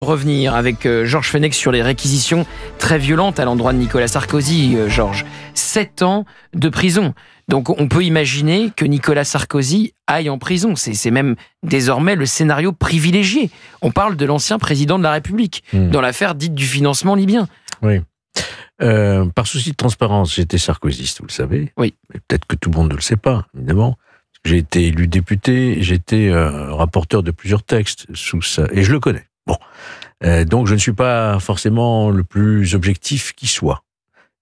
Revenir avec Georges Fenech sur les réquisitions très violentes à l'endroit de Nicolas Sarkozy, Georges. 7 ans de prison. Donc on peut imaginer que Nicolas Sarkozy aille en prison. C'est même désormais le scénario privilégié. On parle de l'ancien président de la République, dans l'affaire dite du financement libyen. Oui. Par souci de transparence, j'étais sarkozyste, vous le savez. Oui. Mais peut-être que tout le monde ne le sait pas, évidemment. J'ai été élu député, j'étais rapporteur de plusieurs textes sous ça, et je le connais. Bon, donc je ne suis pas forcément le plus objectif qui soit.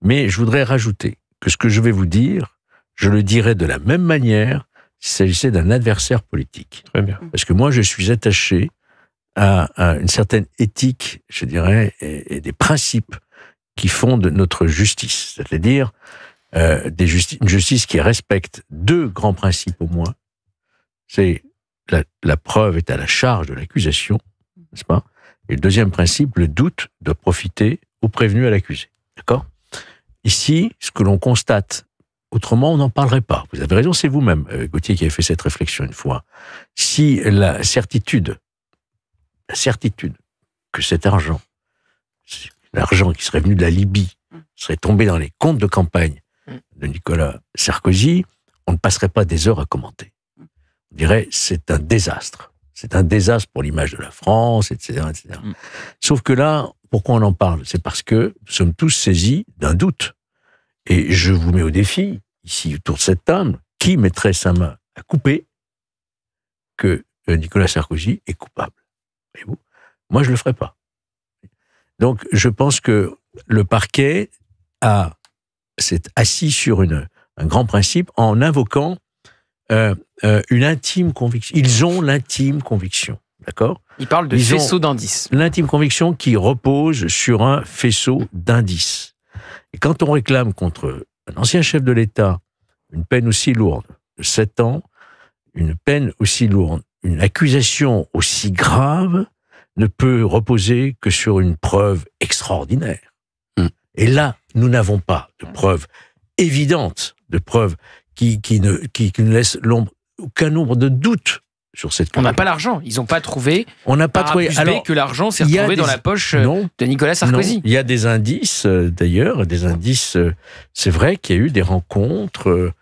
Mais je voudrais rajouter que ce que je vais vous dire, je le dirais de la même manière s'il s'agissait d'un adversaire politique. Très bien. Parce que moi, je suis attaché à une certaine éthique, je dirais, et des principes qui fondent notre justice. C'est-à-dire une justice qui respecte 2 grands principes au moins. C'est la preuve est à la charge de l'accusation, n'est-ce pas? Et le deuxième principe, le doute doit profiter au prévenu à l'accusé. D'accord? Ici, ce que l'on constate, autrement on n'en parlerait pas. Vous avez raison, c'est vous-même, Gauthier, qui avez fait cette réflexion une fois. Si la certitude que cet argent, l'argent qui serait venu de la Libye, serait tombé dans les comptes de campagne de Nicolas Sarkozy, on ne passerait pas des heures à commenter. On dirait, c'est un désastre. C'est un désastre pour l'image de la France, etc., etc. Sauf que là, pourquoi on en parle? C'est parce que nous sommes tous saisis d'un doute. Et je vous mets au défi, ici, autour de cette table, qui mettrait sa main à couper que Nicolas Sarkozy est coupable? Et vous? Moi, je ne le ferai pas. Donc, je pense que le parquet s'est assis sur un grand principe en invoquant une intime conviction. Ils ont l'intime conviction, d'accord? Il parle de faisceau d'indices. L'intime conviction qui repose sur un faisceau d'indices. Et quand on réclame contre un ancien chef de l'État une peine aussi lourde, de 7 ans, une peine aussi lourde, une accusation aussi grave, ne peut reposer que sur une preuve extraordinaire. Et là, nous n'avons pas de preuve évidente, de preuve qui ne laisse aucun nombre de doutes sur cette question. On n'a pas l'argent. Ils n'ont pas trouvé. On n'a pas trouvé. Alors que l'argent s'est retrouvé dans la poche de Nicolas Sarkozy. Non, il y a des indices, d'ailleurs, c'est vrai qu'il y a eu des rencontres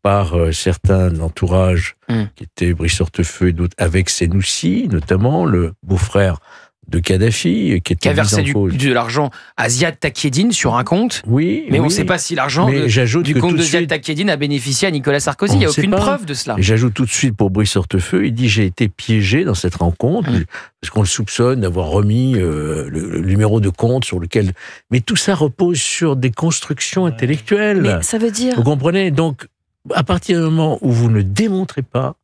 par certains de l'entourage qui étaient Brice Hortefeux et d'autres, avec Senoussi, notamment le beau-frère de Kadhafi, qui a versé de l'argent à Ziad Takieddine sur un compte. Oui, mais on ne sait pas si l'argent du compte de Ziad Takieddine a bénéficié à Nicolas Sarkozy. Il n'y a aucune preuve de cela. Et j'ajoute tout de suite pour Brice Hortefeux, il dit: j'ai été piégé dans cette rencontre parce qu'on le soupçonne d'avoir remis le numéro de compte sur lequel. Mais tout ça repose sur des constructions intellectuelles. Mais ça veut dire. Vous comprenez? Donc, à partir du moment où vous ne démontrez pas,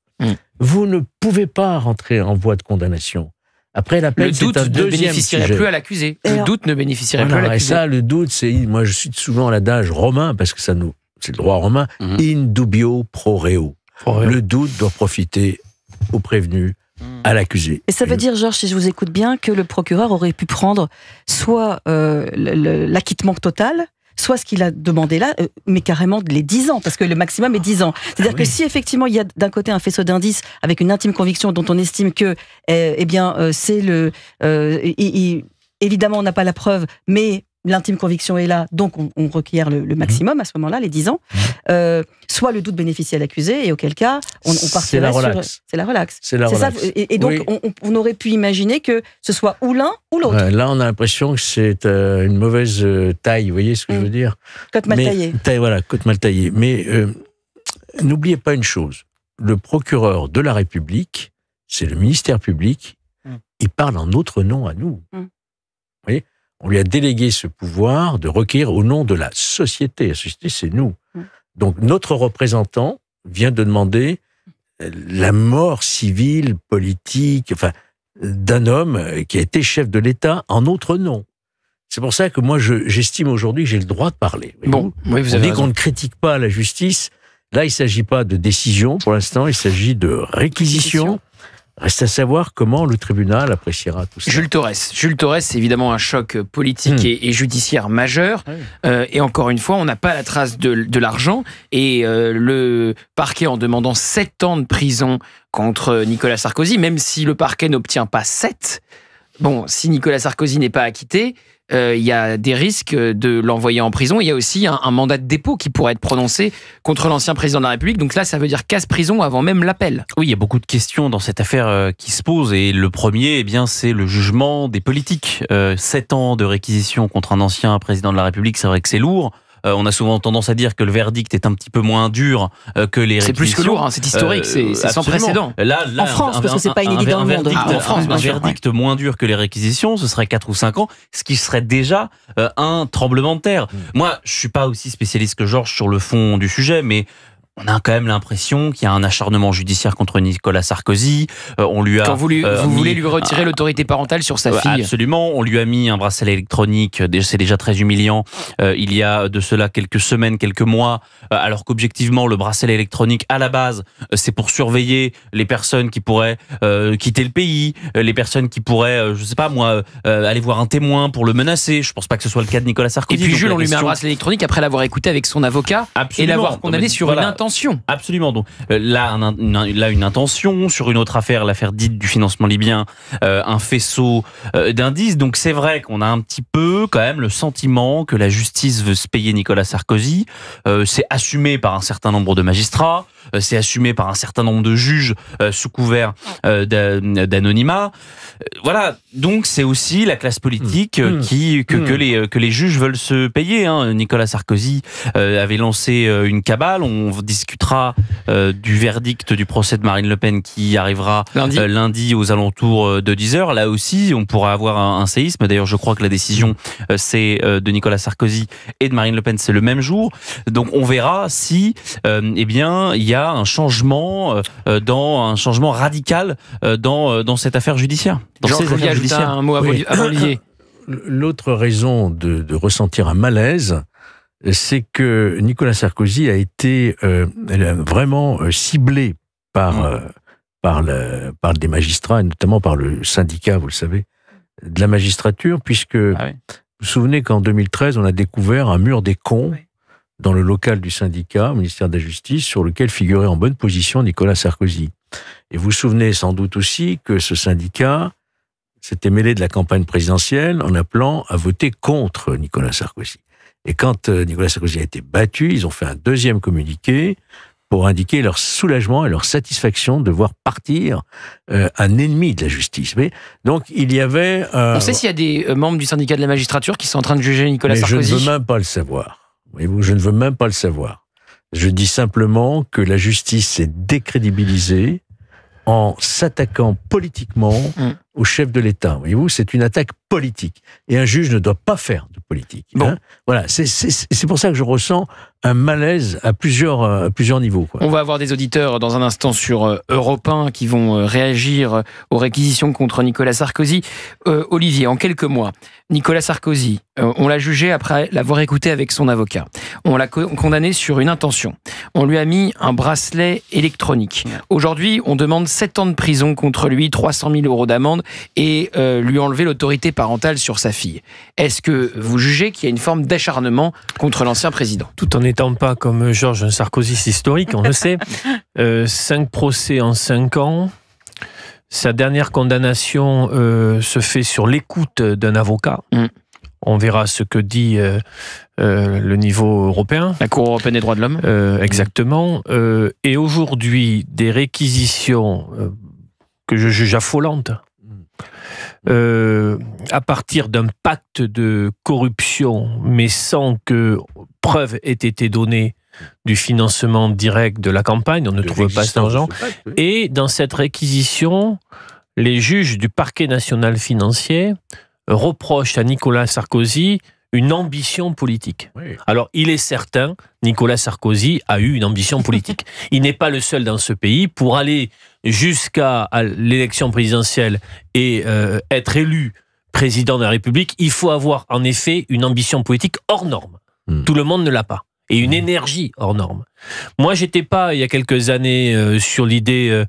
vous ne pouvez pas rentrer en voie de condamnation. Après, la peine, c'est un deuxième sujet. Le doute ne bénéficierait plus à l'accusé. Le doute ne bénéficierait plus à l'accusé. Et ça, le doute, moi, je cite souvent l'adage romain, parce que c'est le droit romain, in dubio pro reo. Le doute doit profiter au prévenu, à l'accusé. Et ça veut dire, Georges, si je vous écoute bien, que le procureur aurait pu prendre soit l'acquittement total, soit ce qu'il a demandé là, mais carrément les 10 ans, parce que le maximum est 10 ans. C'est-à-dire que si effectivement il y a d'un côté un faisceau d'indices avec une intime conviction dont on estime que, c'est évidemment on n'a pas la preuve, mais l'intime conviction est là, donc on requiert le maximum à ce moment-là, les 10 ans. Soit le doute bénéficie à l'accusé, et auquel cas, on partirait sur... C'est la relaxe. C'est la relaxe. Ça, et donc, on aurait pu imaginer que ce soit ou l'un ou l'autre. Là, on a l'impression que c'est une mauvaise taille, vous voyez ce que je veux dire? Côte mal taillée. Voilà, côte mal taillée. Mais n'oubliez pas une chose, le procureur de la République, c'est le ministère public, il parle en notre nom à nous. Vous voyez? On lui a délégué ce pouvoir de requérir au nom de la société. La société, c'est nous. Donc, notre représentant vient de demander la mort civile, politique, d'un homme qui a été chef de l'État en notre nom. C'est pour ça que moi, j'estime aujourd'hui que j'ai le droit de parler. Bon, oui, vous on avez dit raison. qu'on ne critique pas la justice. Là, il ne s'agit pas de décision pour l'instant, il s'agit de réquisition. Reste à savoir comment le tribunal appréciera tout ça. Jules Torres, c'est évidemment un choc politique et judiciaire majeur. Et encore une fois, on n'a pas la trace de l'argent. Et le parquet, en demandant 7 ans de prison contre Nicolas Sarkozy, même si le parquet n'obtient pas 7, bon, si Nicolas Sarkozy n'est pas acquitté, il y a des risques de l'envoyer en prison. Il y a aussi un mandat de dépôt qui pourrait être prononcé contre l'ancien président de la République. Donc là, ça veut dire casse-prison avant même l'appel. Oui, il y a beaucoup de questions dans cette affaire qui se posent. Et le premier, eh bien, c'est le jugement des politiques. 7 ans de réquisition contre un ancien président de la République, c'est vrai que c'est lourd. On a souvent tendance à dire que le verdict est un petit peu moins dur que les réquisitions. C'est plus que lourd, hein, c'est historique, c'est sans précédent. Là, en France, parce que c'est pas inédit dans le monde. En France, un verdict moins dur que les réquisitions, ce serait 4 ou 5 ans, ce qui serait déjà un tremblement de terre. Moi, je suis pas aussi spécialiste que Georges sur le fond du sujet, mais on a quand même l'impression qu'il y a un acharnement judiciaire contre Nicolas Sarkozy. On lui a quand vous voulez lui retirer l'autorité parentale sur sa fille. Absolument. On lui a mis un bracelet électronique. C'est déjà très humiliant. Il y a de cela quelques semaines, quelques mois, alors qu'objectivement, le bracelet électronique, à la base, c'est pour surveiller les personnes qui pourraient quitter le pays, les personnes qui pourraient, je sais pas moi, aller voir un témoin pour le menacer. Je pense pas que ce soit le cas de Nicolas Sarkozy. Et puis Jules, on lui met un bracelet électronique après l'avoir écouté avec son avocat et l'avoir condamné sur une intention. Absolument. Donc là, une intention sur une autre affaire, l'affaire dite du financement libyen, un faisceau d'indices. Donc c'est vrai qu'on a un petit peu quand même le sentiment que la justice veut se payer Nicolas Sarkozy. C'est assumé par un certain nombre de magistrats. C'est assumé par un certain nombre de juges sous couvert d'anonymat. Voilà, donc c'est aussi la classe politique que les juges veulent se payer. Hein. Nicolas Sarkozy avait lancé une cabale. On discutera du verdict du procès de Marine Le Pen qui arrivera lundi aux alentours de 10h. Là aussi, on pourra avoir un séisme. D'ailleurs, je crois que la décision c'est de Nicolas Sarkozy et de Marine Le Pen, c'est le même jour. Donc on verra si eh bien il y a un changement radical dans cette affaire judiciaire. Jean, je voulais ajouter un mot avant Olivier. L'autre raison de ressentir un malaise, c'est que Nicolas Sarkozy a été vraiment ciblé par des magistrats, et notamment par le syndicat, vous le savez, de la magistrature, puisque vous vous souvenez qu'en 2013, on a découvert un mur des cons dans le local du syndicat, au ministère de la Justice, sur lequel figurait en bonne position Nicolas Sarkozy. Et vous vous souvenez sans doute aussi que ce syndicat s'était mêlé de la campagne présidentielle en appelant à voter contre Nicolas Sarkozy. Et quand Nicolas Sarkozy a été battu, ils ont fait un deuxième communiqué pour indiquer leur soulagement et leur satisfaction de voir partir un ennemi de la justice. Mais donc il y avait... On sait s'il y a des membres du syndicat de la magistrature qui sont en train de juger Nicolas Sarkozy. Je ne veux même pas le savoir. Voyez-vous, je ne veux même pas le savoir. Je dis simplement que la justice s'est décrédibilisée en s'attaquant politiquement au chef de l'État. Voyez-vous, c'est une attaque politique. Et un juge ne doit pas faire de politique. Bon. Hein. Voilà, c'est pour ça que je ressens un malaise à plusieurs niveaux. Quoi. On va avoir des auditeurs dans un instant sur Europe 1 qui vont réagir aux réquisitions contre Nicolas Sarkozy. Olivier, en quelques mois, Nicolas Sarkozy, on l'a jugé après l'avoir écouté avec son avocat. On l'a condamné sur une intention. On lui a mis un bracelet électronique. Aujourd'hui, on demande 7 ans de prison contre lui, 300 000 € d'amende et lui enlever l'autorité parentale sur sa fille. Est-ce que vous jugez qu'il y a une forme d'acharnement contre l'ancien président ? Tout en n'étant pas comme Georges un sarkozyste historique, on le sait. 5 procès en 5 ans. Sa dernière condamnation se fait sur l'écoute d'un avocat. On verra ce que dit le niveau européen. La Cour européenne des droits de l'homme. Exactement. Et aujourd'hui, des réquisitions que je juge affolantes, à partir d'un pacte de corruption, mais sans que preuve ait été donnée du financement direct de la campagne, on ne trouve pas cet argent. Et dans cette réquisition, les juges du parquet national financier reprochent à Nicolas Sarkozy une ambition politique. Oui. Alors, il est certain, Nicolas Sarkozy a eu une ambition politique. Il n'est pas le seul dans ce pays. Pour aller jusqu'à l'élection présidentielle et être élu président de la République, il faut avoir en effet une ambition politique hors norme. Tout le monde ne l'a pas. Et une énergie hors norme. Moi, j'étais pas, il y a quelques années, sur l'idée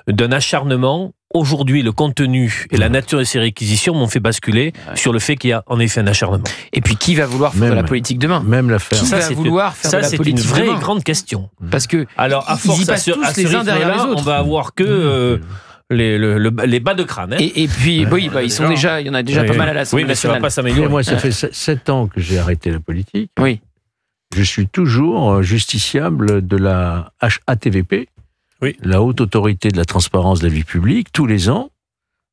d'un acharnement. Aujourd'hui, le contenu et la nature de ces réquisitions m'ont fait basculer sur le fait qu'il y a en effet un acharnement. Et puis, qui va vouloir faire de la politique demain ? Même l'affaire. Qui va vouloir faire de la politique demain ? Ça, c'est une vraie grande question. Parce que alors, à force, ils y passent tous les uns derrière les autres. On va avoir que les bas de crâne. Hein. Et puis, oui, ils sont déjà, il y en a déjà pas mal à l'Assemblée mais ça va nationale. pas s'améliorer. Moi, ça fait 7 ans que j'ai arrêté la politique. Oui. Je suis toujours justiciable de la HATVP, la Haute Autorité de la Transparence de la Vie Publique. Tous les ans,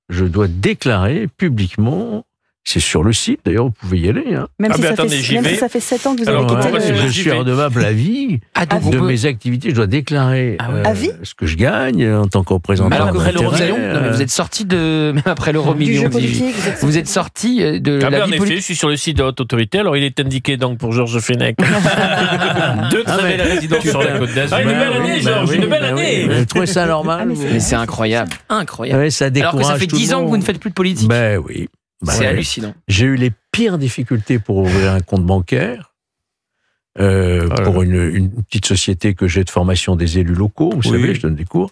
je dois déclarer publiquement, c'est sur le site, d'ailleurs, vous pouvez y aller. Hein. Même, Ah si, ben ça attendez, j'y fait, même vais. si ça fait 7 ans que vous Alors, avez quitté pourquoi le... Je suis redevable à vie Donc, de mes activités. Je dois déclarer À vie ce que je gagne en tant que représentant. Alors qu'après l'euro d'intérêt, million, non, mais vous êtes sorti de, même après l'euro du million, jeu politique. vous êtes sorti de Ah ben, la en vie effet, politique. je suis sur le site de la Haute Autorité. Alors, il est indiqué donc pour Georges Fenech. Deux très belles résidences sur la Côte d'Azur. Une belle année, Georges, une belle année. Vous trouvez ça normal Mais c'est incroyable, incroyable. Ouais, ça Alors que ça décourage fait tout le 10 ans que monde. vous ne faites plus de politique. Ben oui. Ben C'est ouais. hallucinant. J'ai eu les pires difficultés pour ouvrir un compte bancaire. Pour une petite société que j'ai de formation des élus locaux, vous savez, je donne des cours.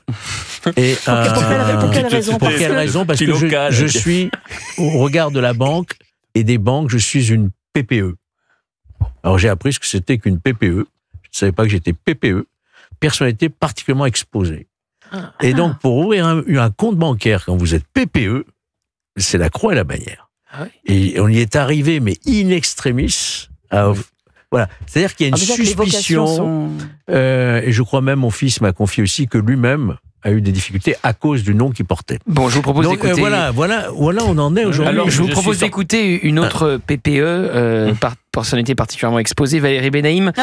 Et, Pour quelle raison pour quelle raison Parce que je suis, au regard de la banque et des banques, je suis une PPE. Alors j'ai appris ce que c'était qu'une PPE. Je ne savais pas que j'étais PPE, personnalité particulièrement exposée. Et donc pour ouvrir un compte bancaire quand vous êtes PPE, c'est la croix et la bannière. Ah ouais. Et on y est arrivé, mais in extremis. Voilà. C'est-à-dire qu'il y a une suspicion. Et je crois même, mon fils m'a confié aussi que lui-même a eu des difficultés à cause du nom qu'il portait. Bon, je vous propose Donc d'écouter. voilà, on en est aujourd'hui. Alors, je vous propose d'écouter une autre PPE, personnalité particulièrement exposée, Valérie Benaïm.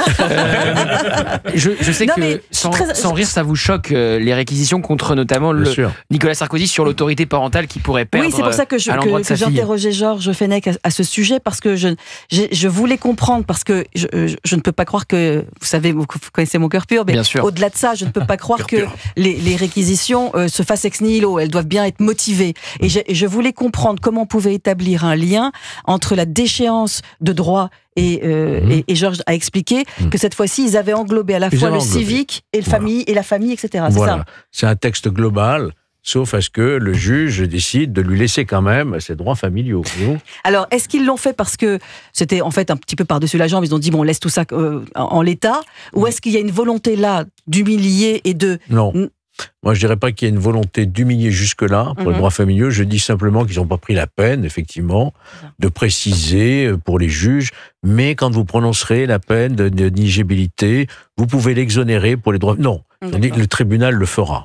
Je sais Non, que, mais sans rire, ça vous choque, les réquisitions contre notamment Bien sûr. Nicolas Sarkozy sur l'autorité parentale qui pourrait perdre Oui, c'est pour ça que à l'endroit de sa fille. j'interrogeais Georges Fenech à ce sujet, parce que je voulais comprendre, parce que je ne peux pas croire que, vous savez, vous connaissez mon cœur pur, mais Bien sûr. au-delà de ça, je ne peux pas croire que les réquisitions se fassent ex nihilo. Elles doivent bien être motivées. Et je voulais comprendre comment on pouvait établir un lien entre la déchéance de droit et Georges a expliqué que cette fois-ci, ils avaient englobé à la fois le civique et la famille, etc. C'est ça. C'est un texte global, sauf à ce que le juge décide de lui laisser quand même ses droits familiaux. Alors, est-ce qu'ils l'ont fait parce que c'était en fait un petit peu par-dessus la jambe, ils ont dit, bon, on laisse tout ça en l'état, ou est-ce qu'il y a une volonté là d'humilier et de... Non. Moi, je dirais pas qu'il y a une volonté d'humilier jusque-là pour les droits familiaux. Je dis simplement qu'ils n'ont pas pris la peine, effectivement, de préciser pour les juges. Mais quand vous prononcerez la peine de n'igibilité, vous pouvez l'exonérer pour les droits. Non, le tribunal le fera.